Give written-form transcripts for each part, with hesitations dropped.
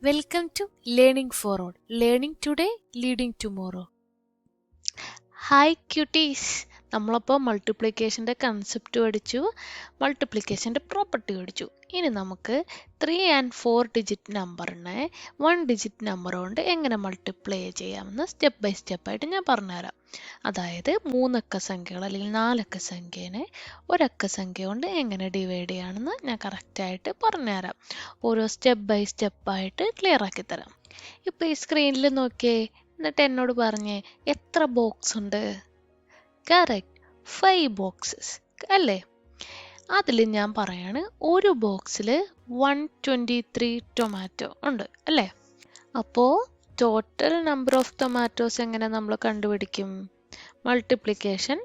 Welcome to Learning for All. Learning today, leading tomorrow. Hi quotes, നമ്മളപ്പോൾ മൾട്ടിപ്ലിക്കേഷൻ്റെ concept പഠിച്ചു, മൾട്ടിപ്ലിക്കേഷൻ്റെ property പഠിച്ചു. ഇനി നമുക്ക് 3 and 4 ഡിജിറ്റ് നമ്പറിനെ 1 ഡിജിറ്റ് നമ്പർ കൊണ്ട് എങ്ങനെ മൾട്ടിപ്ലൈ ചെയ്യാമെന്ന് സ്റ്റെപ്പ് ബൈ സ്റ്റെപ്പായിട്ട് ഞാൻ പറഞ്ഞുതരാം. അതായത് 3 അക്ക സംഖ്യകൾ അല്ലെങ്കിൽ 4 അക്ക സംഖ്യേനെ ഒരക്ക സംഖ്യ കൊണ്ട് എങ്ങനെ ഡിവൈഡ് ചെയ്യാമെന്ന് ഞാൻ കറക്റ്റായിട്ട് പറഞ്ഞുതരാം. ഓരോ സ്റ്റെപ്പ് ബൈ സ്റ്റെപ്പായിട്ട് ക്ലിയർ ആക്കി തരാം. ഇപ്പോൾ ഈ സ്ക്രീനിൽ നോക്കിയേ, എന്നിട്ട് എന്നോട് പറഞ്ഞേ എത്ര ബോക്സ് ഉണ്ട്? കറക്റ്റ്, 5 ബോക്സസ് അല്ലേ? അതിൽ ഞാൻ പറയാണ് ഒരു ബോക്സിൽ 123 ടൊമാറ്റോ ഉണ്ട് അല്ലേ? അപ്പോൾ ടോട്ടൽ നമ്പർ ഓഫ് ടൊമാറ്റോസ് എങ്ങനെ നമ്മൾ കണ്ടുപിടിക്കും? മൾട്ടിപ്ലിക്കേഷൻ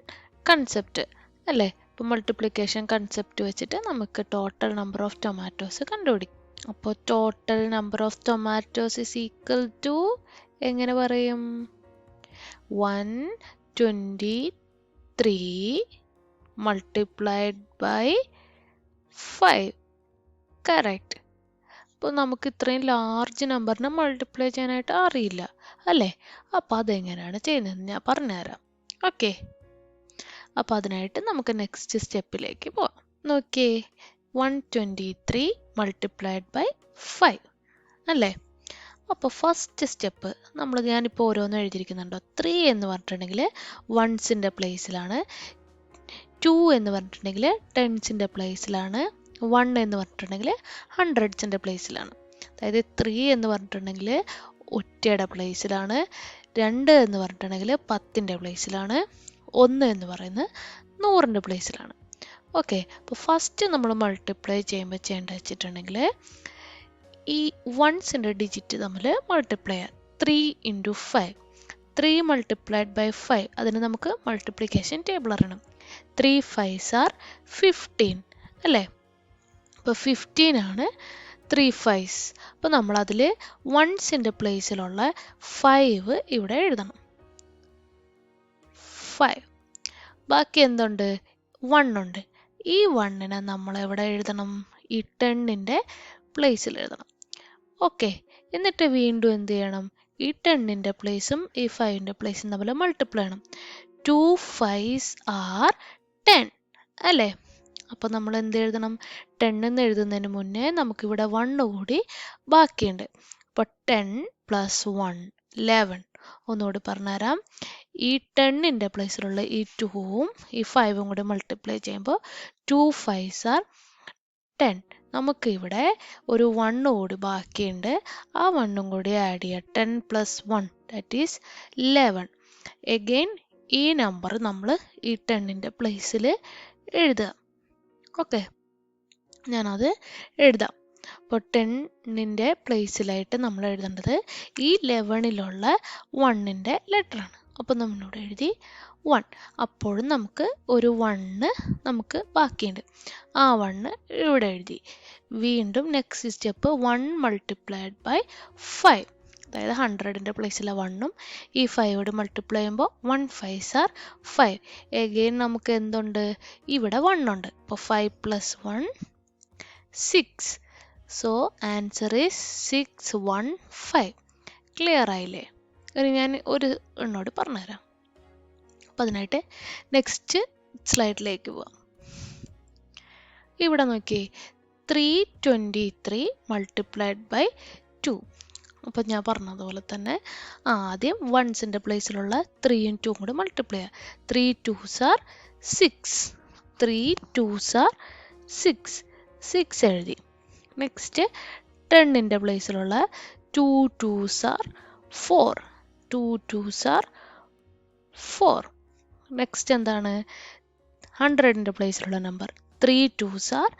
കൺസെപ്റ്റ് അല്ലേ? ഇപ്പോൾ മൾട്ടിപ്ലിക്കേഷൻ കൺസെപ്റ്റ് വെച്ചിട്ട് നമുക്ക് ടോട്ടൽ നമ്പർ ഓഫ് ടൊമാറ്റോസ് കണ്ടുപിടിക്കും. അപ്പോൾ total number of tomatoes is equal to എങ്ങനെ പറയും? 123 മൾട്ടിപ്ലൈഡ് ബൈ 5. കറക്റ്റ്. അപ്പോൾ നമുക്ക് ഇത്രയും ലാർജ് നമ്പറിനെ മൾട്ടിപ്ലൈ ചെയ്യാനായിട്ട് അറിയില്ല അല്ലേ? അപ്പോൾ അതെങ്ങനെയാണ് ചെയ്യുന്നതെന്ന് ഞാൻ പറഞ്ഞുതരാം. ഓക്കെ, അപ്പോൾ അതിനായിട്ട് നമുക്ക് നെക്സ്റ്റ് സ്റ്റെപ്പിലേക്ക് പോവാം. നോക്കിയേ, 123 മൾട്ടിപ്ലൈഡ് ബൈ 5 അല്ലേ? അപ്പോൾ ഫസ്റ്റ് സ്റ്റെപ്പ് ഞാനിപ്പോൾ ഓരോന്നും എഴുതിയിരിക്കുന്നുണ്ടോ. 3 എന്ന് പറഞ്ഞിട്ടുണ്ടെങ്കിൽ വൺസിൻ്റെ പ്ലേസിലാണ്, 2 എന്ന് പറഞ്ഞിട്ടുണ്ടെങ്കിൽ ടെൻസിൻ്റെ പ്ലേസിലാണ്, 1 എന്ന് പറഞ്ഞിട്ടുണ്ടെങ്കിൽ ഹൺഡ്രഡ്സിൻ്റെ പ്ലേസിലാണ്. അതായത് 3 എന്ന് പറഞ്ഞിട്ടുണ്ടെങ്കിൽ ഒറ്റയുടെ പ്ലേസിലാണ്, 2 എന്ന് പറഞ്ഞിട്ടുണ്ടെങ്കിൽ 10ൻ്റെ പ്ലേസിലാണ്, 1 എന്ന് പറയുന്നത് 100ൻ്റെ പ്ലേസിലാണ്. ഓക്കെ, അപ്പോൾ ഫസ്റ്റ് നമ്മൾ മൾട്ടിപ്ലൈ ചെയ്യുമ്പോൾ ചെയ്യേണ്ടത് വെച്ചിട്ടുണ്ടെങ്കിൽ ഈ വൺസിൻ്റെ ഡിജിറ്റ് തമ്മിൽ മൾട്ടിപ്ലൈ ചെയ്യാം. 3 ഇൻറ്റു 5, 3 മൾട്ടിപ്ലൈഡ് ബൈ 5, അതിന് നമുക്ക് മൾട്ടിപ്ലിക്കേഷൻ ടേബിൾ അറിയണം. 3 5s are 15 അല്ലേ? അപ്പോൾ 15 ആണ് 3 5s. അപ്പോൾ നമ്മളതിൽ വൺസിൻ്റെ പ്ലേസിലുള്ള 5 ഇവിടെ എഴുതണം. 5. ബാക്കി എന്തുണ്ട്? 1 ഉണ്ട്. ഈ 1നെ നമ്മൾ എവിടെ എഴുതണം? ഈ 10ൻ്റെ പ്ലേസിൽ എഴുതണം. ഓക്കെ, എന്നിട്ട് വീണ്ടും എന്ത് ചെയ്യണം? ഈ 10ൻ്റെ പ്ലേസും ഈ 5ൻ്റെ പ്ലേസും തമ്മിൽ മൾട്ടിപ്ലൈ ചെയ്യണം. 2 5s are 10 അല്ലേ? അപ്പോൾ നമ്മൾ എന്ത് എഴുതണം? 10 എന്ന് എഴുതുന്നതിന് മുന്നേ നമുക്കിവിടെ 1 കൂടി ബാക്കിയുണ്ട്. അപ്പോൾ 10 + 1 11. ഒന്നുകൂടി പറഞ്ഞുതരാം. ഈ 10ൻ്റെ പ്ലേസിലുള്ള ഈ 2ഉം ഈ 5ഉം കൂടി മൾട്ടിപ്ലൈ ചെയ്യുമ്പോൾ 2 5s are 10. നമുക്ക് ഇവിടെ ഒരു 1 കൂടി ബാക്കിയുണ്ട്. ആ 1ഉം കൂടി ആഡ് ചെയ്യുക. 10 + 1 ദാറ്റ് ഈസ് 11. എഗെയിൻ ഈ നമ്പർ നമ്മൾ ഈ 10ൻ്റെ പ്ലേസിൽ എഴുതുക. ഓക്കെ, ഞാനത് എഴുതാം. അപ്പോൾ 10ൻ്റെ പ്ലേസിലായിട്ട് നമ്മൾ എഴുതേണ്ടത് ഈ 11ലുള്ള 1ൻ്റെ ലെറ്ററാണ്. അപ്പോൾ നമ്മളിവിടെ എഴുതി 1. അപ്പോഴും നമുക്ക് ഒരു 1 നമുക്ക് ബാക്കിയുണ്ട്. ആ 1 ഇവിടെ എഴുതി. വീണ്ടും നെക്സ്റ്റ് സ്റ്റെപ്പ് 1 മൾട്ടിപ്ലൈഡ് ബൈ 5, അതായത് 100ൻ്റെ പ്ലേസിലെ 1ഉം ഈ 5 മൾട്ടിപ്ലൈ ചെയ്യുമ്പോൾ 1 5s are 5. എഗെയിൻ നമുക്ക് എന്തുണ്ട്? ഇവിടെ 1 ഉണ്ട്. അപ്പോൾ 5 + 1 6. So answer is 615. ക്ലിയർ ആയില്ലേ? ഇനി ഞാൻ ഒരു എണ്ണോട് പറഞ്ഞുതരാം. അപ്പോൾ അതിനായിട്ട് നെക്സ്റ്റ് സ്ലൈഡിലേക്ക് പോവാം. ഇവിടെ നോക്കിയേ, 323 മൾട്ടിപ്ലൈഡ് ബൈ 2. അപ്പോൾ ഞാൻ പറഞ്ഞതുപോലെ തന്നെ ആദ്യം വൺസിൻ്റെ പ്ലേസിലുള്ള 3ഉം 2ഉം കൂടി മൾട്ടിപ്ലൈ ചെയ്യുക. 3 2s are 6. 3 2s are 6. 6 എഴുതി. നെക്സ്റ്റ് 10ൻ്റെ പ്ലേസിലുള്ള 2 2s are 4. 2 2s are 4. Next എന്താണ്? 100ൻ്റെ പ്ലേസിലുള്ള നമ്പർ 3 2s are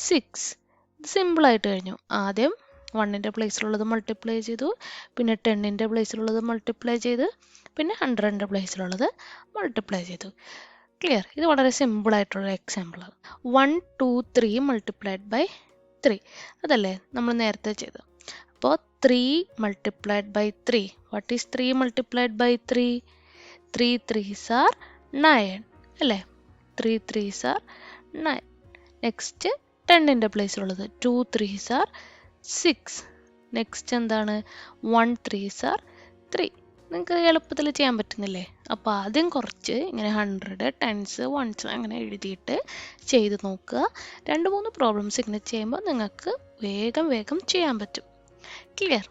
6. സിമ്പിളായിട്ട് കഴിഞ്ഞു. ആദ്യം 1ൻ്റെ പ്ലേസിലുള്ളത് മൾട്ടിപ്ലൈ ചെയ്തു, പിന്നെ 10ൻ്റെ പ്ലേസിലുള്ളത് മൾട്ടിപ്ലൈ ചെയ്ത്, പിന്നെ 100ൻ്റെ പ്ലേസിലുള്ളത് മൾട്ടിപ്ലൈ ചെയ്തു. ക്ലിയർ? ഇത് വളരെ സിമ്പിളായിട്ടുള്ള എക്സാമ്പിളാണ്. 1 2 3 മൾട്ടിപ്ലൈഡ് ബൈ 3 അതല്ലേ നമ്മൾ നേരത്തെ ചെയ്തത്. അപ്പോൾ 3 multiplied by 3. What is 3 multiplied by 3? 3 3s are 9 അല്ലേ? 3 3s are 9. നെക്സ്റ്റ് 10ൻ്റെ പ്ലേസിലുള്ളത് 2 3s are 6. നെക്സ്റ്റ് എന്താണ് 1 3s are 3. നിങ്ങൾക്ക് എളുപ്പത്തിൽ ചെയ്യാൻ പറ്റുന്നില്ലേ? അപ്പോൾ ആദ്യം കുറച്ച് ഇങ്ങനെ 100 10s 1s അങ്ങനെ എഴുതിയിട്ട് ചെയ്ത് നോക്കുക. 2-3 പ്രോബ്ലംസ് ഇങ്ങനെ ചെയ്യുമ്പോൾ നിങ്ങൾക്ക് വേഗം ചെയ്യാൻ പറ്റും. ക്ലിയർ?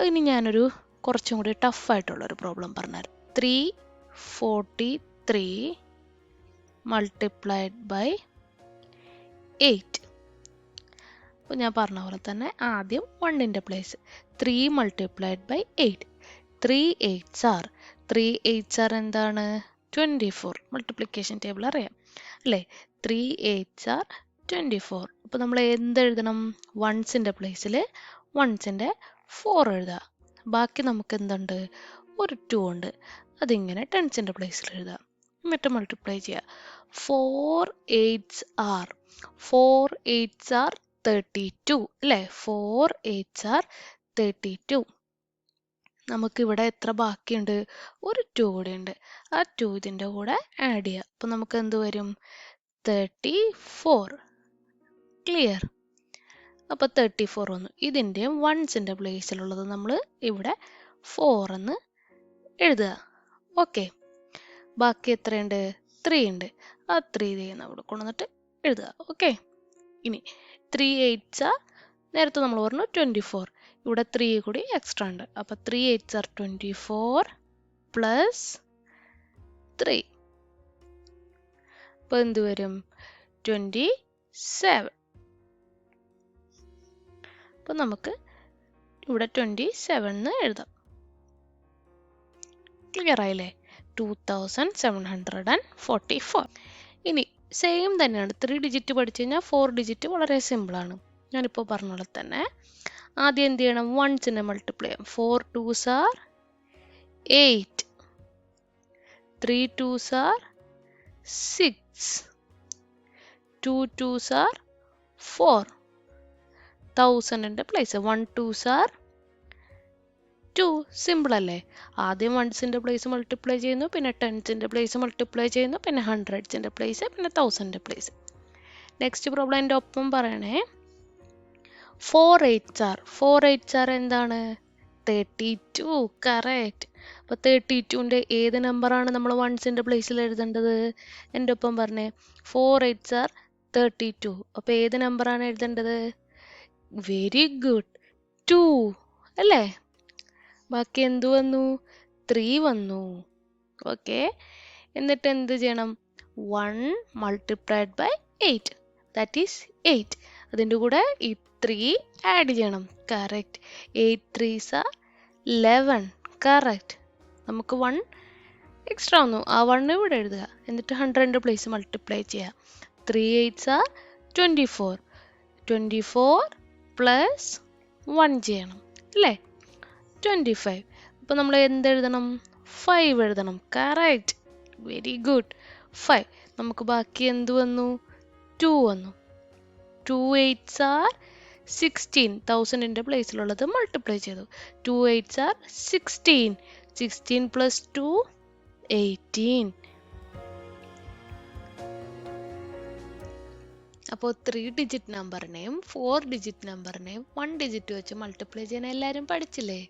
ഇനി ഞാനൊരു കുറച്ചും കൂടി ടഫായിട്ടുള്ളൊരു പ്രോബ്ലം പറഞ്ഞുതരാം. 343 multiplied by 8. അപ്പോൾ ഞാൻ പറഞ്ഞ പോലെ തന്നെ ആദ്യം 1ൻ്റെ place 3 multiplied by 8. 3 8s are 3 8s are എന്താണ് 24. മൾട്ടിപ്ലിക്കേഷൻ ടേബിൾ അറിയാം അല്ലേ? 3 8s are 24. അപ്പോൾ നമ്മൾ എന്തെഴുതണം? 1ൻ്റെ പ്ലേസിൽ 1ൻ്റെ 4 എഴുതുക. ബാക്കി നമുക്ക് എന്തുണ്ട്? ഒരു 2 ഉണ്ട്. അതിങ്ങനെ 10ൻ്റെ പ്ലേസിൽ എഴുതുക. എന്നിട്ട് മൾട്ടിപ്ലൈ ചെയ്യുക. 4 8s are 32 അല്ലേ? 4 8s are 32. നമുക്കിവിടെ എത്ര ബാക്കിയുണ്ട്? ഒരു 2 കൂടെ ഉണ്ട്. ആ 2 ഇതിൻ്റെ കൂടെ ആഡ് ചെയ്യുക. അപ്പം നമുക്ക് എന്ത് വരും? 34. ക്ലിയർ? അപ്പോൾ 34 വന്നു. ഇതിൻ്റെയും 1ൻ്റെ പ്ലേസിലുള്ളത് നമ്മൾ ഇവിടെ 4 എന്ന് എഴുതുക. ഓക്കെ, ബാക്കി എത്രയുണ്ട്? 3 ഉണ്ട്. ആ 3 അവിടെ കൊണ്ടുവന്നിട്ട് എഴുതുക. ഓക്കെ, ഇനി 3 8s are നേരത്തെ നമ്മൾ പറഞ്ഞു 24. ഇവിടെ 3 കൂടി എക്സ്ട്രാ ഉണ്ട്. അപ്പോൾ 3 8s are 24 പ്ലസ് 3. അപ്പോൾ എന്ത് വരും? 27. അപ്പോൾ നമുക്ക് ഇവിടെ 27 എന്ന് എഴുതാം. ക്ലിയർ ആയില്ലേ? 2744. ഇനി സെയിം തന്നെയാണ്. 3 ഡിജിറ്റ് പഠിച്ചു കഴിഞ്ഞാൽ 4 ഡിജിറ്റ് വളരെ സിമ്പിളാണ്. ഞാനിപ്പോൾ പറഞ്ഞ പോലെ തന്നെ ആദ്യം എന്ത് ചെയ്യണം? 1നെ മൾട്ടിപ്ലൈ ചെയ്യാം. 4 2s are 8. 3 2s are 6. 2 2s are 4. 1000ൻ്റെ പ്ലേസ് 1 2s are 2. സിമ്പിൾ അല്ലേ? ആദ്യം 1ൻ്റെ പ്ലേസ് മൾട്ടിപ്ലൈ ചെയ്യുന്നു, പിന്നെ 10ൻ്റെ പ്ലേസ് മൾട്ടിപ്ലൈ ചെയ്യുന്നു, പിന്നെ 100ൻ്റെ പ്ലേസ്, പിന്നെ 1000ൻ്റെ പ്ലേസ്. നെക്സ്റ്റ് പ്രോബ്ലം എൻ്റെ ഒപ്പം പറയണേ. 4 8s are 4 8s are എന്താണ്? 32. കറക്റ്റ്. അപ്പോൾ 32ൻ്റെ ഏത് നമ്പറാണ് നമ്മൾ 1ൻ്റെ പ്ലേസിൽ എഴുതേണ്ടത്? എൻ്റെ ഒപ്പം പറഞ്ഞേ. 4 8s are 32. അപ്പോൾ ഏത് നമ്പറാണ് എഴുതേണ്ടത്? വെരി ഗുഡ്, 2 അല്ലേ? ബാക്കി എന്ത് വന്നു? 3 വന്നു. ഓക്കെ, എന്നിട്ട് എന്ത് ചെയ്യണം? 1 multiplied by 8, that is 8. അതിൻ്റെ കൂടെ ഈ 3 ആഡ് ചെയ്യണം. കറക്റ്റ്. 8 3s are 11. കറക്റ്റ്. നമുക്ക് 1 എക്സ്ട്രാ വന്നു. ആ 1 ഇവിടെ എഴുതുക. എന്നിട്ട് 100ൻ്റെ പ്ലേസ് മൾട്ടിപ്ലൈ ചെയ്യുക. 3 8s are 24. 24 പ്ലസ് 1 ചെയ്യണം അല്ലേ? 25. അപ്പോൾ നമ്മൾ എന്തെഴുതണം? 5 എഴുതണം. കറക്റ്റ്. Very good. 5. നമുക്ക് ബാക്കി എന്ത് വന്നു? 2 വന്നു. 2 8s are 16. 1000ൻ്റെ പ്ലേസിലുള്ളത് മൾട്ടിപ്ലൈ ചെയ്തു. 2 8s are 16. 16 പ്ലസ് 2 18. അപ്പോൾ 3 ഡിജിറ്റ് നമ്പറിനെയും 4 ഡിജിറ്റ് നമ്പറിനെയും 1 ഡിജിറ്റ് വെച്ച് മൾട്ടിപ്ലൈ ചെയ്യാൻ എല്ലാവരും പഠിച്ചില്ലേ?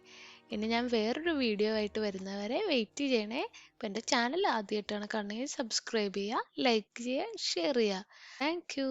ഇനി ഞാൻ വേറൊരു വീഡിയോ ആയിട്ട് വരുന്നവരെ വെയിറ്റ് ചെയ്യണേ. അപ്പം എൻ്റെ ചാനൽ ആദ്യമായിട്ടാണ് കാണുന്നത്, സബ്സ്ക്രൈബ് ചെയ്യുക, ലൈക്ക് ചെയ്യുക, ഷെയർ ചെയ്യുക. Thank you.